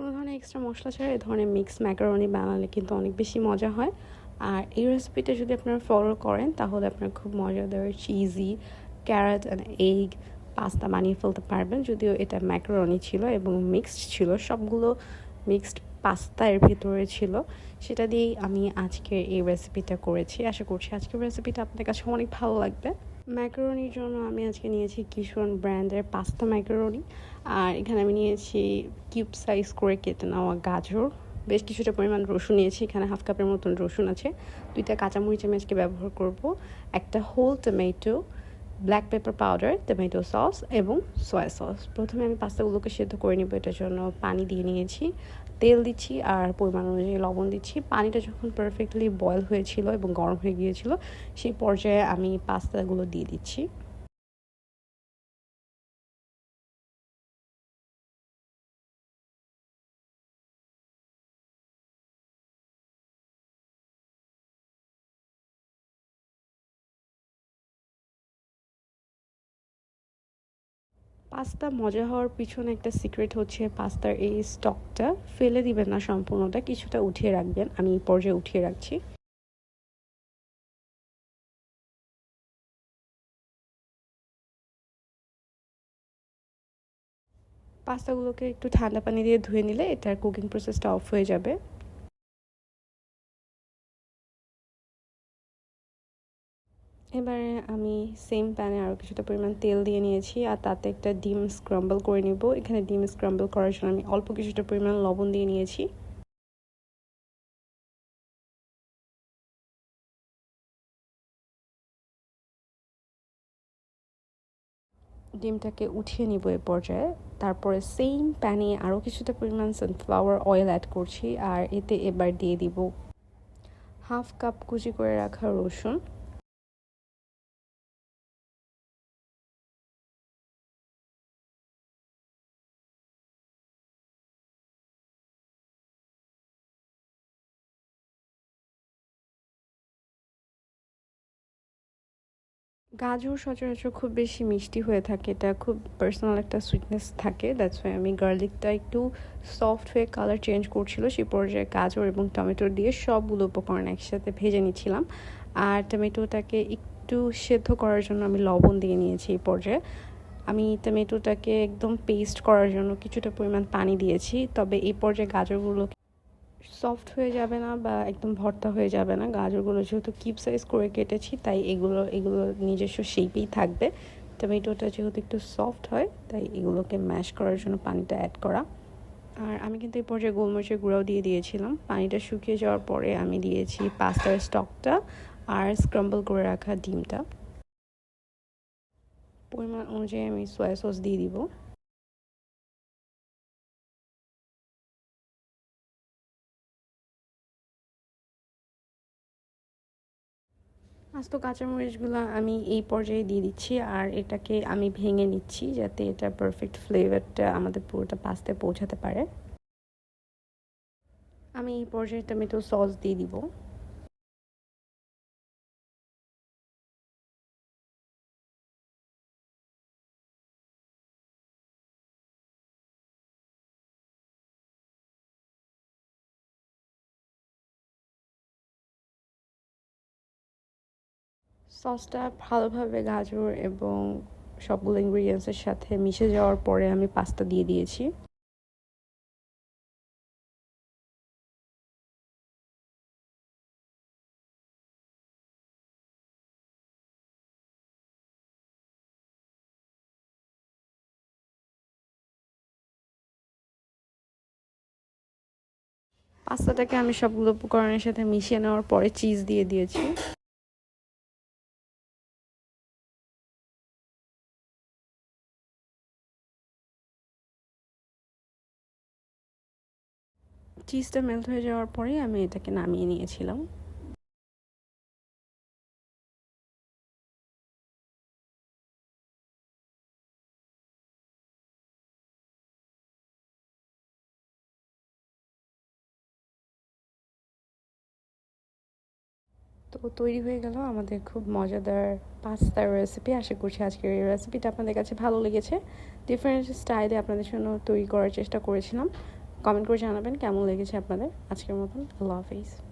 কোনো ধরনের এক্সট্রা মশলা ছাড়া এই ধরনের মিক্স ম্যাকারনি বানালে কিন্তু অনেক বেশি মজা হয়। আর এই রেসিপিটা যদি আপনারা ফলো করেন তাহলে আপনারা খুব মজাদার cheesy carrot and egg pasta বানিয়ে ফেলতে পারবেন। যদিও এটা ম্যাকারনি ছিল এবং মিক্সড ছিল, সবগুলো মিক্সড পাস্তা এর ভিতরে ছিল। সেটা দিয়েই আমি আজকে এই রেসিপিটা করেছি। আশা করছি আজকের রেসিপিটা আপনাদের কাছে অনেক ভালো লাগবে। ম্যাকারনির জন্য আমি আজকে নিয়েছি কিশোর ব্র্যান্ডের পাস্তা ম্যাকারনি। আর এখানে আমি নিয়েছি কিউব সাইজ করে কেটে নেওয়া গাজর, বেশ কিছুটা পরিমাণ রসুন নিয়েছি, এখানে হাফ কাপের মতন রসুন আছে, 2টা কাঁচামরিচ আমি আজকে ব্যবহার করব, একটা whole tomato, black pepper powder, tomato sauce এবং সয়া সস। প্রথমে আমি পাস্তাগুলোকে সেদ্ধ করে নেব, এটার জন্য পানি দিয়ে নিয়েছি, তেল দিচ্ছি আর পরিমাণ অনুযায়ী লবণ দিচ্ছি। পানিটা যখন পারফেক্টলি বয়েল হয়েছিল এবং গরম হয়ে গিয়েছিল সেই পর্যায়ে আমি পাস্তাগুলো দিয়ে দিচ্ছি। পাস্তা মজা হওয়ার পিছনে একটা সিক্রেট হচ্ছে পাস্তার এই স্টকটা ফেলে দিবেন না সম্পূর্ণটা, কিছুটা উঠিয়ে রাখবেন। আমি এই পর্যায়ে উঠিয়ে রাখছি। পাস্তাগুলোকে একটু ঠান্ডা পানি দিয়ে ধুয়ে নিলে এটার কুকিং প্রসেসটা অফ হয়ে যাবে। এবারে আমি সেম প্যানে আরও কিছুটা পরিমাণ তেল দিয়ে নিয়েছি আর তাতে একটা ডিম স্ক্রাম্বল করে নিব। এখানে ডিম স্ক্রাম্বল করার জন্য আমি অল্প কিছুটা পরিমাণ লবণ দিয়ে নিয়েছি। ডিমটাকে উঠিয়ে নিব এ পর্যায়ে। তারপরে সেম প্যানে আরও কিছুটা পরিমাণ সানফ্লাওয়ার অয়েল অ্যাড করছি আর এতে এবার দিয়ে দিব হাফ কাপ কুচি করে রাখা রসুন। গাজর সচরাচর খুব বেশি মিষ্টি হয়ে থাকে, এটা খুব পার্সোনাল একটা সুইটনেস থাকে, দ্যাটস ওয়াই আমি গার্লিকটা একটু সফট হয়ে কালার চেঞ্জ করছিল সেই পর্যায়ে গাজর এবং টমেটো দিয়ে সবগুলো উপকরণ একসাথে ভেজে নিচ্ছিলাম। আর টমেটোটাকে একটু সেদ্ধ করার জন্য আমি লবণ দিয়ে নিয়েছি। এই পর্যায়ে আমি টমেটোটাকে একদম পেস্ট করার জন্য কিছুটা পরিমাণ পানি দিয়েছি, তবে এই পর্যায়ে গাজরগুলো সফট হয়ে যাবে না বা একদম ভর্তা হয়ে যাবে না। গাজরগুলো যেহেতু কিউব সাইজ করে কেটেছি তাই এগুলো এগুলো নিজস্ব শেপেই থাকবে। টমেটোটা যেহেতু একটু সফট হয় তাই এগুলোকে ম্যাশ করার জন্য পানিটা অ্যাড করা। আর আমি কিন্তু এই পর্যায়ে গোলমরিচের গুঁড়াও দিয়ে দিয়েছিলাম। পানিটা শুকিয়ে যাওয়ার পরে আমি দিয়েছি পাস্তার স্টকটা আর স্ক্রাম্বল করে রাখা ডিমটা। পরিমাণ অনুযায়ী আমি সয়া সস দিয়ে দিব। আস্ত কাঁচামরিচগুলো আমি এই পর্যায়ে দিয়ে দিচ্ছি আর এটাকে আমি ভেঙে নিচ্ছি যাতে এটা পারফেক্ট ফ্লেভারটা আমাদের পুরোটা পাস্তায় পৌঁছাতে পারে। আমি এই পর্যায়ে টমেটো সস দিয়ে দিব। সসটা ভালোভাবে গাজর এবং সবগুলো ইনগ্রিডিয়েন্টসের সাথে মিশে যাওয়ার পরে আমি পাস্তা দিয়ে দিয়েছি। পাস্তাটাকে আমি সবগুলো উপকরণের সাথে মিশিয়ে নেওয়ার পরে চিজ দিয়ে দিয়েছি। চিজটা মেল্ট হয়ে যাওয়ার পরেই আমি এটাকে নামিয়ে নিয়েছিলাম। তো তৈরি হয়ে গেল আমাদের খুব মজাদার পাস্তার রেসিপি। আশা করছি আজকের এই রেসিপিটা আপনাদের কাছে ভালো লেগেছে। ডিফারেন্ট স্টাইলে আপনাদের জন্য তৈরি করার চেষ্টা করেছিলাম। কমেন্ট করে জানাবেন কেমন লেগেছে আপনাদের। আজকের মতন আল্লাহ হাফিজ।